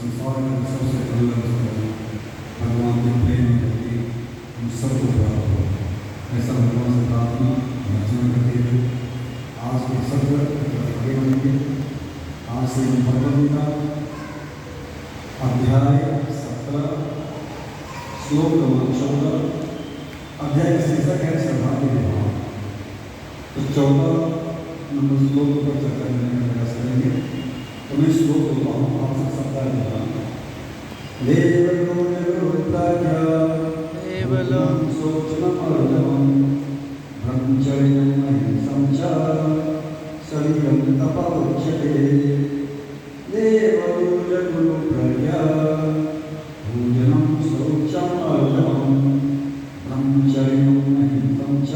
संसार में सबसे दुर्लभ भगवान के प्रेम करके हम सबको प्राप्त हो, ऐसा भगवान से प्रार्थना अर्चना करते हुए आज के सत्र आगे बढ़ेंगे। आज से भगवद्गीता अध्याय 17 श्लोक क्रमांक 14। अध्याय का शीर्षक है सौभाग्य विवाह। तो 14 नंबर श्लोक पर चर्चा करने का प्रयास करेंगे। तो मैं श्लोक बोलता हूँ, आप सब सप्ताह होगा। ब्रह्मचर्यं अहिंसं च शरीरं तप उच्यते। देवगुरुप्रज्ञा भोजनं शौचम् अर्धवम्। ब्रह्मचर्यं अहिंसं च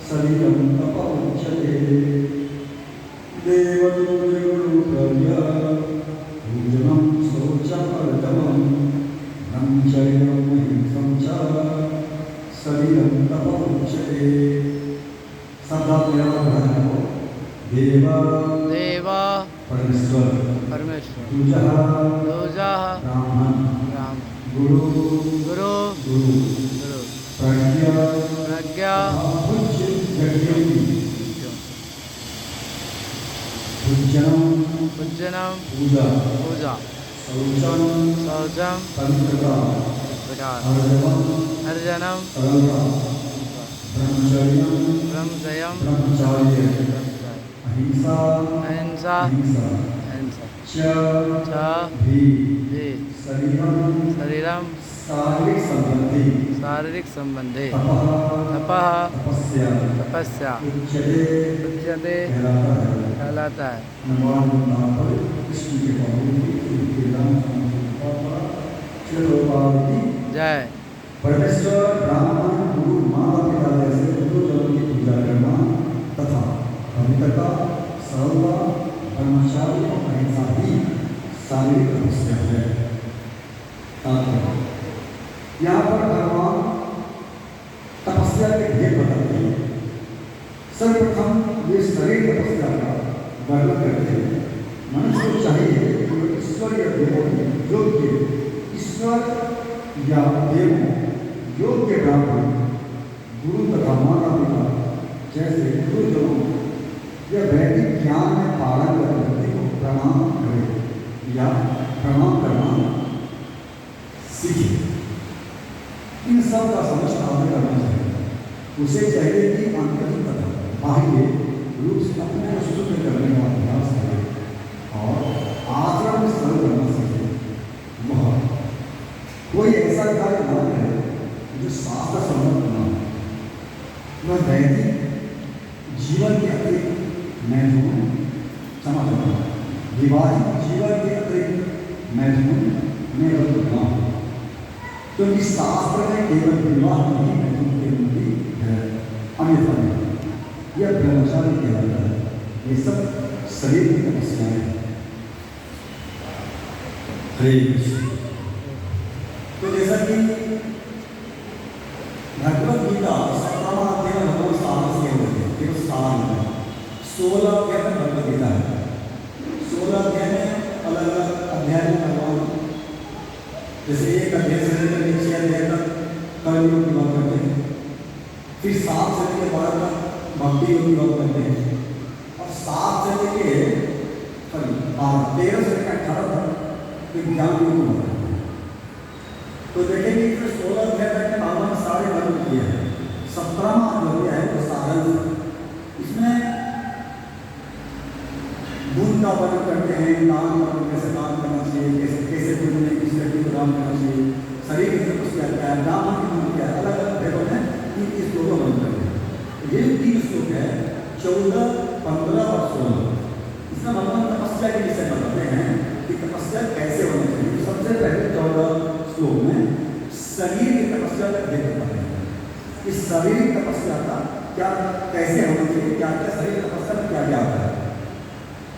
शरीरं तप उच्यते। देवगुरुप्रज्ञा भोजनं शौचम् अर्धवम्। ब्रह्मचर्यं अहिंसं च शरीरं तप उच्यते। शब्दार्थ मेरा उदाहरण हो। देवा देवा परमेश्वर परमेश्वर दूजा ब्राह्मण गुरु गुरु गुरु गुरु प्रज्ञा प्रज्ञा पूजनम पूजनम पूजा पूजा शौचम शौचम पवित्रता अर्जनम ब्रह्मचर्यम ब्रह्मचर्यम ब्रह्मचार्य अहिंसा अहिंसा अहिंसा अहिंसा च भी शरीरम शरीरम शारीरिक संबंधी तपः तपस्या तपस्या उच्यते कहलाता है। जय परमेश्वर ब्राह्मण गुरु माता पिता जैसे गुरुजनों की पूजा करना तथा पवित्रता सरलता ब्रह्मचार्य और अहिंसा ही शारीरिक तपस्या है। यहाँ पर भगवान तपस्या के भेद बताते हैं। सर्वप्रथम ये शरीर तपस्या का वर्णन करते हैं। मनुष्य को चाहिए कि ईश्वर या देवों योग्य ईश्वर या देवों योग्य ब्राह्मण गुरु तथा माता पिता जैसे गुरुजनों या वैदिक ज्ञान में पारंगत व्यक्ति को प्रणाम करे या प्रणाम करना सीखे। इन सब का समझ आदर करना चाहिए। उसे चाहिए कि आंतरिक तथा बाह्य रूप से अपने को शुद्ध करने का अभ्यास करे और आचरण में सरल करना सीखे। वह कोई ऐसा कार्य न करे जो शास्त्र सम्मत न हो। वह वैदिक जीवन के अतिरिक्त महत्वपूर्ण विवाहित जीवन के अतिरिक्त महत्वपूर्ण में न हो, क्योंकि शास्त्र में केवल विवाह नहीं महत्वपूर्ण है। अन्यथा यह ब्रह्मचार्य कहलाता है। ये सब शरीर की तपस्याएं हैं। हरे कृष्ण। तो जैसा कि भगवद गीता 17वां अध्याय में भगवान सार से कहते हैं, केवल सार में 16 अध्याय में भगवद गीता है। 16 अध्याय में अलग अलग अध्याय में भगवान जैसे एक अध्याय से लेकर 6 अध्याय तक कर्मयोग की बात करते हैं, फिर 7 से लेकर 12 तक भक्ति योग की बात करते हैं, और 7 से लेकर 13 से लेकर 18 तक ज्ञान योग की बात करते हैं। तो देखेंगे कि 16 अध्याय तक में भगवान सारे कर्म किए हैं। 17वां अध्याय है वो साधन। इसमें गुण का वर्णन करते हैं, दान कैसे दान करना चाहिए, कैसे कैसे गुण में किस व्यक्ति को दान करना चाहिए, शरीर की तपस्या क्या है, ब्राह्मण की गुण क्या है, अलग अलग भेदों में इन श्लोकों वर्णन करते हैं। ये 3 श्लोक है 14, 15 और 16। इसमें भगवान तपस्या के विषय बताते हैं कि तपस्या कैसे होनी चाहिए। सबसे पहले 14 श्लोक में शरीर की तपस्या का भेद बताते हैं। इस शरीर तपस्या का क्या कैसे होना चाहिए, क्या क्या शरीर तपस्या में क्या क्या होता है,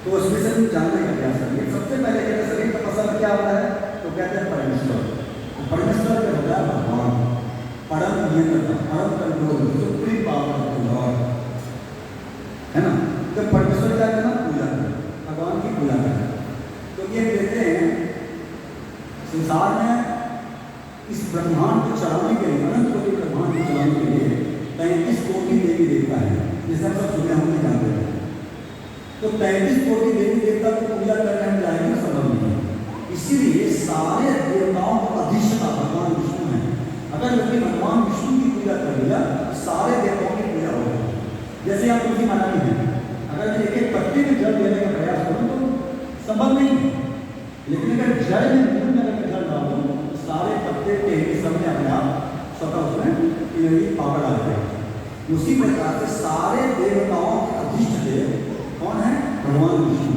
तो उस विषय में जानने का प्रयास करेंगे। सबसे पहले कहते हैं शरीर तपस्या में क्या होता है, तो कहते हैं परमेश्वर। तो परमेश्वर क्या होता है, भगवान परम नियंत्रण, परम कंट्रोल, सुप्रीम पावर लॉर्ड है ना। तो परमेश्वर क्या करना, पूजा करना, भगवान की पूजा करना। तो ये कहते हैं संसार में इस ब्रह्मांड को चलाने के लिए, अनंत कोटि ब्रह्मांड को चलाने के लिए 33 कोटि देवी देवता है, जैसे हम सब सुने होंगे जानते हैं। तो 33 कोटि देवी देवता को पूजा करने में जाएंगे संभव नहीं है। इसीलिए सारे देवताओं को अधिष्ठता भगवान विष्णु है। अगर व्यक्ति भगवान विष्णु की पूजा कर लिया तो सारे देवताओं की पूजा हो जाएगी। जैसे आप तुलसी महारानी है, अगर मैं एक एक पत्ती में जल देने का प्रयास करूँ तो संभव नहीं है, लेकिन अगर जल में मूल में अगर जल डालूँ तो सारे पत्ते टेढ़े सब में अपने आप स्वतः उसमें पावर आ जाएगा। उसी प्रकार से सारे देवताओं के अधिष्ठ देव कौन है? भगवान विष्णु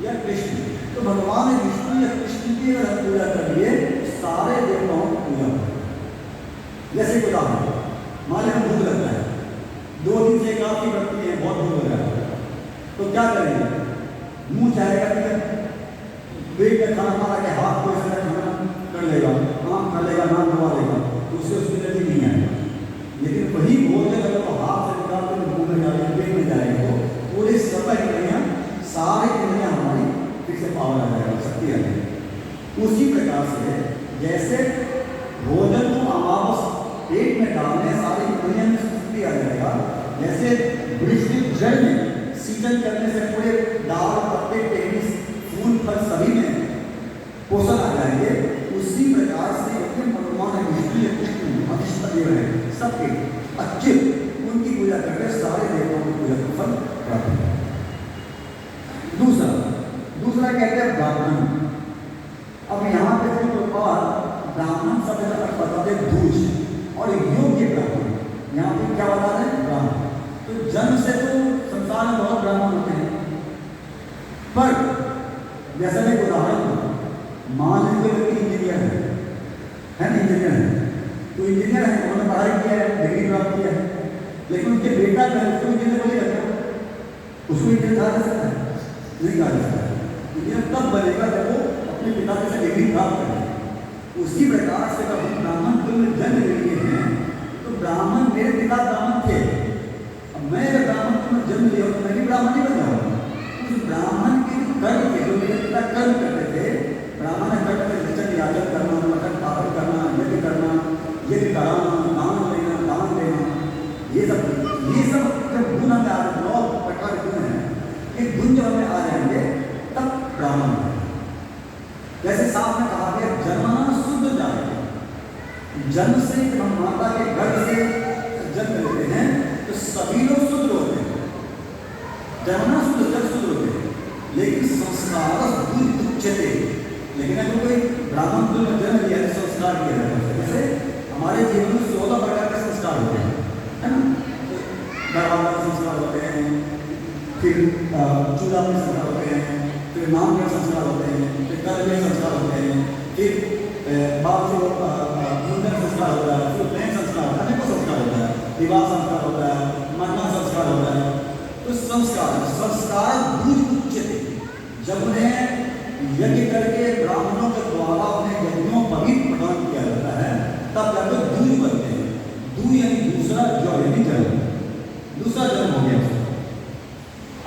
या कृष्ण। तो भगवान विष्णु या कृष्ण की अगर पूजा करिए सारे देवताओं की पूजा करें। जैसे उदाहरण मान लीजिए भूख लगता है, 2 दिन से काफी व्यक्ति है, बहुत भूख लगा है, तो क्या करेंगे? मुंह चाहेगा कि पेट में खाना मारा के हाथ को ऐसा खाना कर लेगा, आँख खा लेगा, नाम दबा लेगा, तो उससे उसकी नजर नहीं आएगा। लेकिन वही भोजन अगर वो हाथ से निकाल कर मुंह में डालेंगे, पेट में जाएगा, तो पूरे समय इंद्रियाँ सारी इंद्रियाँ हमारी फिर से पावर आ जाएगा, शक्ति आ जाएगी। उसी प्रकार से जैसे भोजन को वापस पेट में डालने सारी इंद्रियाँ में शक्ति आ जाएगा, जैसे वृष्टि जल में सिंचन करने से पूरे दाल पत्ते टेढ़ी फूल फल सभी में पोषण आ जाएंगे। उसी प्रकार से भगवान विष्णु या कृष्ण अधिष्ठता देव है, सबके अच्छे उनकी पूजा करके सारे देवताओं की पूजा का फल प्राप्त होगा। दूसरा कहते हैं ब्राह्मण। अब यहाँ पे ब्राह्मण सब बताते दूज और योग्य ब्राह्मण, यहाँ पे क्या बता रहे हैं? ब्राह्मण। तो जन्म से तो संसार में बहुत ब्राह्मण होते हैं, पर जैसा मैं उदाहरण दूं, मान लीजिए व्यक्ति इंजीनियर है ना, इंजीनियर है, तो इंजीनियर है, उन्होंने पढ़ाई किया है, डिग्री प्राप्त किया है, लेकिन उनके बेटा जो है उसको इंजीनियर बोलेगा क्या? उसको इंजीनियर कहा जा सकता है? नहीं कहा जा सकता। इंजीनियर तब बनेगा जब वो अपने पिता से डिग्री प्राप्त करें। उसी प्रकार से जब हम ब्राह्मण कुल में जन्म लिए हैं, तो ब्राह्मण मेरे पिता ब्राह्मण थे, अब मैं अगर ब्राह्मण कुल में जन्म लिया तो मैं भी ब्राह्मण ही बन जाऊँगा। उस ब्राह्मण के कर्म के जो मेरे पिता कर्म करते थे, ब्राह्मण कर्म में वचन याचन करना, मटन पालन करना, यज्ञ करना, यज्ञ कराना, दान देना, ये सब जब गुण हमें आ रहे 9 प्रकार गुण हैं, ये गुण जब हमें आ जाएंगे तब ब्राह्मण है। जैसे साफ में कहा गया जन्मना शुद्ध जाएगा, जन्म से हम माता के गर्भ से जन्म लेते हैं तो सभी लोग शुद्ध होते हैं, जन्मना शुद्ध जब शुद्ध होते हैं, लेकिन संस्कार उच्चते। लेकिन अगर कोई ब्राह्मण कुल में जन्म लिया तो संस्कार किया जाता है। जैसे हमारे जीवन में 14 प्रकार के संस्कार होते हैं, है ना? दरबार संस्कार होते हैं, फिर चूल्हा में संस्कार होते हैं, फिर नाम के संस्कार होते हैं, फिर कर्म के संस्कार होते हैं, फिर बाप से मुंडन संस्कार होता है, फिर प्रेम संस्कार होता है, अनेकों संस्कार होता है, विवाह संस्कार होता है, मरना संस्कार होता है। तो संस्कार दूज उच्चते, जब उन्हें यज्ञ करके ब्राह्मणों के द्वारा उन्हें यज्ञों पवित्र प्रदान किया जाता है तब जाकर दूज बनते हैं। दूज यानी दूसरा जन्म, दूसरा जन्म हो गया।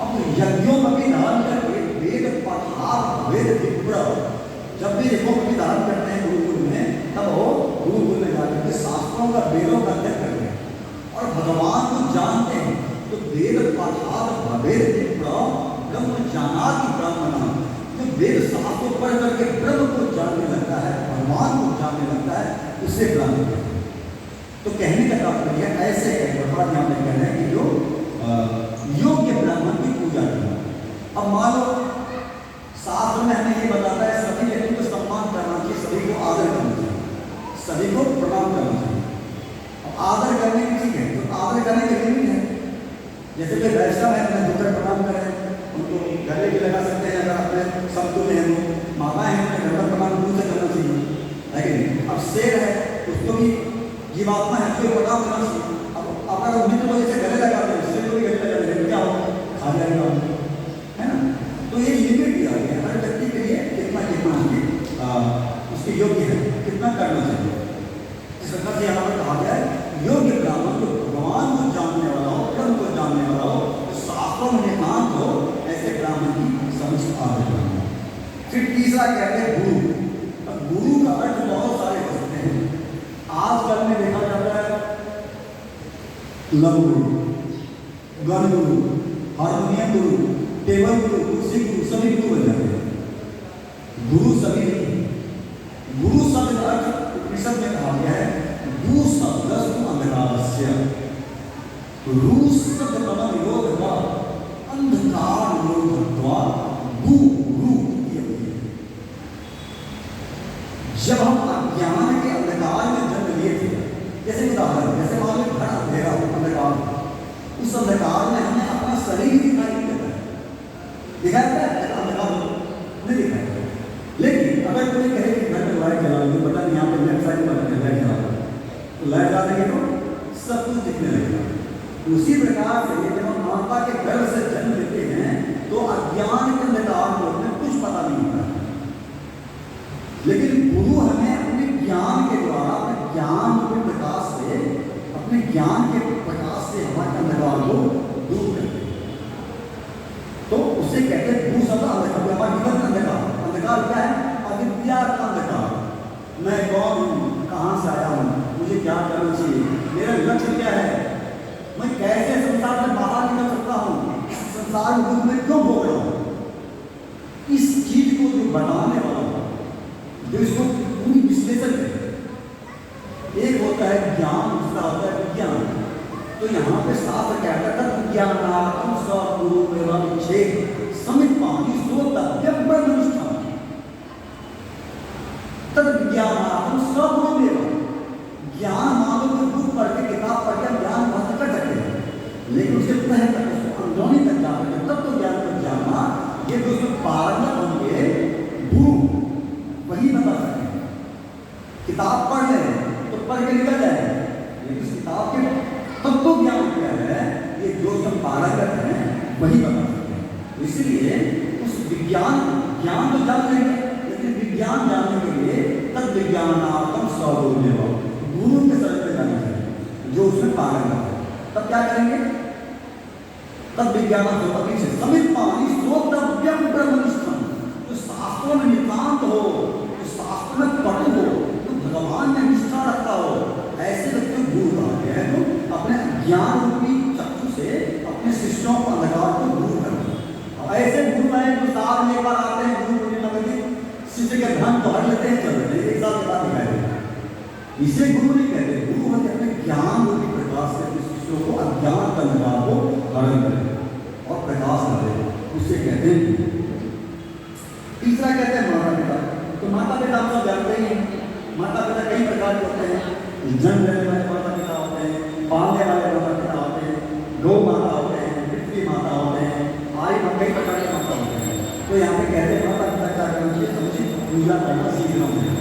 अब यज्ञों पर भी धारण करके वेद पठार वेद विप्र, जब भी यज्ञों पर भी धारण करते हैं गुरुकुल में, तब वो गुरुकुल में जाकर के शास्त्रों का वेदों का अध्ययन करते हैं और भगवान को जानते हैं। तो वेद पठार वेद विप्र ब्रह्म जानाति ब्राह्मण, जो वेद शास्त्रों पढ़ करके ब्रह्म को जानने लगता है, भगवान को जानने लगता है, उससे ब्राह्मण है। तो कहने का तात्पर्य ऐसे है, भगवान यहाँ पे कह रहे हैं कि जो योग्य ब्राह्मण की पूजा करना। अब मान लो शास्त्र में हमें ये बताता है सभी व्यक्ति को सम्मान करना चाहिए, सभी को आदर करना चाहिए, सभी को प्रणाम करना चाहिए। अब आदर करने की चीज है, तो आदर करने की लिमिट है। जैसे कि वैष्णव है, अपने दूसरे प्रणाम करें, उनको गले भी लगा सकते हैं, अगर अपने समतुल्य हैं, माता है, अपने घर पर प्रणाम दूर से करना चाहिए, लेकिन अब शेर है, उसको भी जीवात्मा है, उसको प्रणाम करना चाहिए। अब अगर मित्र वजह से गले लगाते हैं, शेर को भी गले लगा देंगे, क्या होगा? खा जाएगा, है ना? तो ये लिमिट दिया गया है हर व्यक्ति के लिए, कितना उसके योग्य है, कितना करना चाहिए। इस प्रकार से यहाँ पर कहा गया है योग्य ब्राह्मण जो भगवान को जानने वाला हो, ब्रह्म को जानने वाला हो, तो शास्त्रों में निष्णात हो, ऐसे ब्राह्मण की समुचित आदर करना। फिर तीसरा कहते हैं गुरु। अब गुरु का लव गुरु, गण गुरु, हारमोनियम गुरु, टेबल गुरु, कुर्सी गुरु, सभी गुरु बन जाते हैं। गुरु सभी नहीं। गुरु शब्द का अर्थ उपनिषद में कहा गया है गु शब्दस्तु अंधकारस्य। रू शब्द का विरोध का अंधकार निरोधत्वा गु रू की होती है। जब हम अज्ञान के अंधकार में जन्म लिए थे, जैसे उदाहरण, जैसे मान लो घर अंधेरा अंधकार, उस अंधकार में हमें अपना शरीर दिखाई नहीं देता है, दिखाई देता है अंधकार नहीं दिखाई देता। लेकिन अगर कोई कहे कि घर में लाइट जला लो, पता नहीं यहाँ पे लेफ्ट साइड पर लाइट जला लो, तो लाइट जला देंगे तो सब कुछ दिखने लगेगा। उसी प्रकार से जब हम माता के गर्भ से जन्म लेते हैं तो अज्ञान के अंधकार में कुछ पता नहीं होता, लेकिन गुरु हमें अपने ज्ञान के द्वारा, अपने ज्ञान के प्रकाश से, अपने ज्ञान के प्रकाश से हमारे अंधकार को दूर करते हैं। तो उसे कहते हैं भू शब्द अंधकार, हमारा अंधकार। अंधकार क्या है? अविद्या का अंधकार। मैं कौन हूँ, कहाँ से आया हूँ, मुझे क्या करना चाहिए, मेरा लक्ष्य क्या है, मैं कैसे संसार से बाहर निकल सकता हूँ, संसार दुख में क्यों भोग रहा हूँ। इस चीज को जो बनाने वाला, जो इसको पूरी विश्लेषण करे, एक होता है ज्ञान, दूसरा होता है विज्ञान। तो यहाँ पे शास्त्र कहता है विज्ञानात्म स्वरूप समित पानी स्वतः ब्रह्मनिष्ठा तद विज्ञानात्म स्वरूप। ज्ञान मानो तो बुक पढ़ के, किताब पढ़ के ज्ञान प्राप्त कर सकते हैं, लेकिन उसके तह तक, उसको अंदरूनी तक जा सकते, तब तो ज्ञान को जानना। ये जो उसमें पारंगत होंगे गुरु, वही बता सकते हैं। किताब पढ़ ले तो पढ़ के निकल जाए, लेकिन उस किताब के तब तो ज्ञान क्या है, ये जो सब पारंगत है वही बता सकते हैं। इसलिए उस विज्ञान, ज्ञान तो जान लेंगे, लेकिन विज्ञान जानने के लिए तद विज्ञानात्म स्वरूप गुरु के शरण में जाना चाहिए, जो उसमें पारंगत है। तब क्या करेंगे? तब विज्ञान से समित पानी श्रोतव्यम ब्रह्मनिष्ठम। जो शास्त्रों में नितांत हो, जो शास्त्र में पटु हो, जो भगवान में निष्ठा रखता हो, ऐसे व्यक्ति गुरु कहा गया है। तो अपने ज्ञान रूपी चक्षु से अपने शिष्यों को अंधकार को दूर करना। ऐसे गुरु हैं जो साल में एक बार आते हैं, गुरु शिष्य के धन तो हर लेते हैं, चल रहे हैं, एक साल के बाद दिखाई देते। इसे गुरु नहीं कहते। गुरु होते अपने ज्ञान रूपी प्रकाश से अपने शिष्यों को अज्ञान का अंधकार को हरण करें और प्रकाश करें, उससे कहते हैं। तीसरा कहते हैं माता पिता। तो माता पिता हम सब जानते ही हैं, माता पिता कई प्रकार के होते हैं। जन्म लेने वाले माता पिता होते हैं, पालने वाले माता पिता होते हैं, गौ माता होते हैं, पृथ्वी माता होते हैं, आय कई प्रकार के माता होते हैं। तो यहाँ पे कहते हैं माता पिता क्या करना चाहिए, समुचित पूजा करना सीखना चाहिए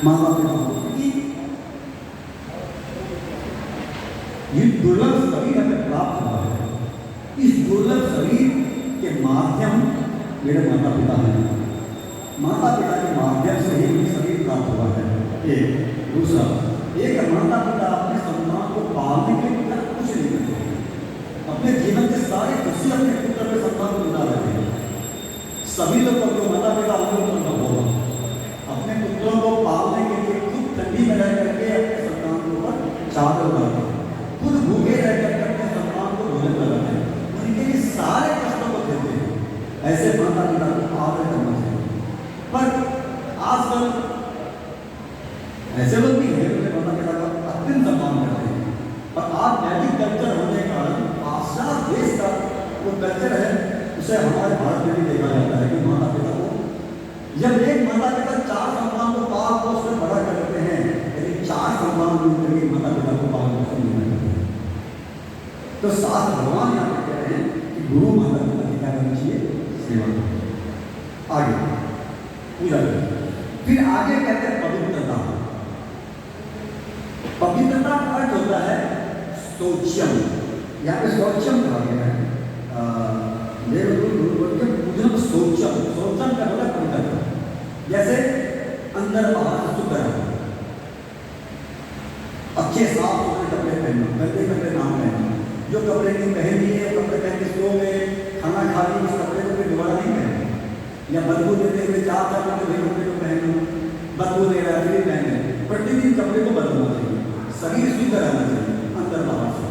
माता पिता की। ये दुर्लभ शरीर हमें प्राप्त हुआ है, इस दुर्लभ शरीर के माध्यम मेरे माता पिता हैं। माता पिता के माध्यम से ही मुझे शरीर प्राप्त हुआ है। एक दूसरा, एक माता पिता अपने संतान को पालने के लिए कुछ नहीं करते, अपने जीवन के सारे खुशी अपने पुत्र के संतान को मिला रहे हैं। सभी लोग जो माता पिता होगा अपने पुत्रों को पालने के लिए खुद ठंडी में रह करके अपने संतान के ऊपर चादर लगाते हैं, खुद भूखे रह करके अपने संतान को भोजन लगाते हैं, उनके लिए सारे कष्टों को देते हैं। ऐसे माता पिता को आदर करना चाहिए। पर आजकल ऐसे लोग भी हैं जो माता पिता का अत्यंत सम्मान करते हैं, पर आज वैदिक कल्चर होने के कारण पाश्चात्य देश का वो कल्चर है, उसे हमारे भारत में भी देखा जाता है कि माता पिता को, जब एक माता पिता 4 संतान को पाल पोष में बड़ा करते हैं, यदि 4 संतान मिलकर माता पिता को पाल पोष नहीं करते हैं, तो शास्त्र भगवान यहाँ पे कह रहे हैं कि गुरु माता पिता की क्या करनी चाहिए, सेवा। आगे पूजा करें। फिर आगे कहते हैं पवित्रता। पवित्रता का अर्थ होता है शौचम। यहाँ पे शौचम कहा गया है, पूजन शौचम। शौचम का मतलब पवित्रता, जैसे अंदर बाहर शुद्ध रहना, अच्छे साफ सुथरे कपड़े पहनना, गंदे कपड़े ना पहनना। जो कपड़े नहीं पहन लिए कपड़े पहन के सो गए, खाना खा ली, उस कपड़े को फिर दोबारा नहीं पहनना, या बदबू देते हुए 4 मिनट वही कपड़े को पहनना, बदबू दे रहा है फिर पहने। प्रतिदिन कपड़े को बदलना चाहिए, शरीर शुद्ध रहना चाहिए, से बाहर से,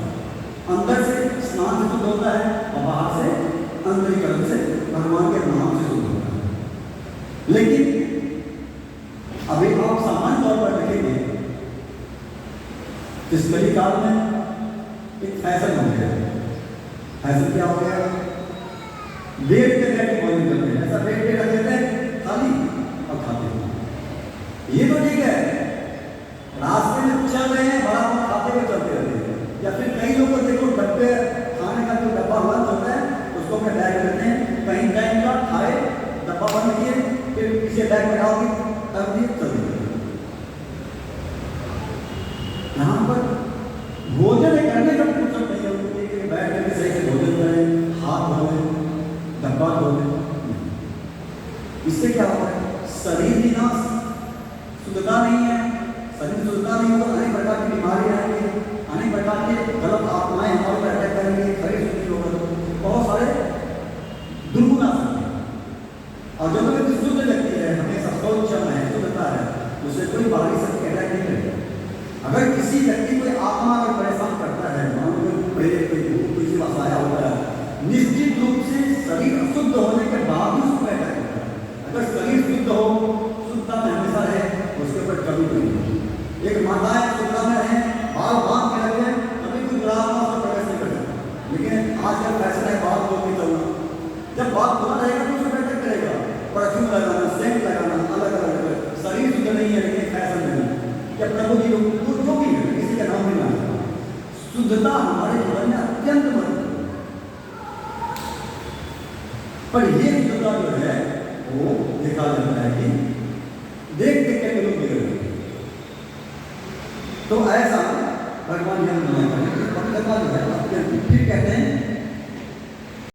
अंदर से स्नान से शुद्ध होता है और बाहर से अंतरीकरण से भगवान के नाम से शुद्ध होता है। लेकिन अभी आप सामान्य तौर पर देखेंगे इस कली काल में एक फैशन हो गया। फैशन क्या हो गया? वेट के बैठ के भोजन करते हैं, ऐसा वेट पे रख देते हैं खाली और खाते हैं। ये तो ठीक है, रास्ते में चल रहे हैं बड़ा बहुत खाते हुए चलते रहते हैं। या फिर कई लोग को देखो डब्बे खाने का जो डब्बा लंच होता है उसको अपने बैग में रखते हैं, कहीं टाइम का खाए डब्बा बंद किए फिर किसी बैग में डाल दिए तब दिए चल दिए। यहाँ पर भोजन करने का फुर्सत नहीं होती कि बैठ करके सही से भोजन करें, हाथ धोए, डब्बा धोए। इससे क्या होता है? शरीर विनाश, शुद्धता नहीं है। शरीर शुद्धता नहीं होगा, अनेक प्रकार की बीमारी आएंगी, अनेक प्रकार के गलत आत्माएं हमारे पर अटैक करेंगे, शरीर शुद्धि होगा, बहुत सारे दुर्गुण आ सकते हैं। और जब व्यक्ति शुद्ध व्यक्ति है, हमेशा शौच है, शुद्धता है, उसे कोई बाहरी शक्ति अटैक नहीं करेगा। अगर किसी व्यक्ति को आत्मा अगर परेशान करता है, मान लो प्रेत कोई भूत किसी वसाया होता है, निश्चित रूप से शरीर अशुद्ध होने के बाद भी उसको अटैक करता है। अगर शरीर शुद्ध हो, शुद्धता में हमेशा रहे, उसके ऊपर कभी नहीं होगी। एक माताएं शुद्धता में रहे, बाल बांध के रखें, कभी कोई बुरा आत्मा उसको प्रवेश नहीं कर सकता। लेकिन आजकल फैशन है बाल को भी चलना, जब बाल खुला रहेगा तो उसको अटैक करेगा। परफ्यूम लगाना, सेंट लगाना, अलग अलग, शरीर शुद्ध नहीं है लेकिन फैशन नहीं है। जब प्रभु जी लोग जो भी है, किसी का नाम नहीं लाना, शुद्धता हमारे जीवन में अत्यंत महत्वपूर्ण है। पर ये शुद्धता जो है वो देखा जाता है कि देख देख के लोग बिगड़ गए। तो ऐसा भगवान जी हम मना करें, पवित्रता जो है अत्यंत। फिर कहते हैं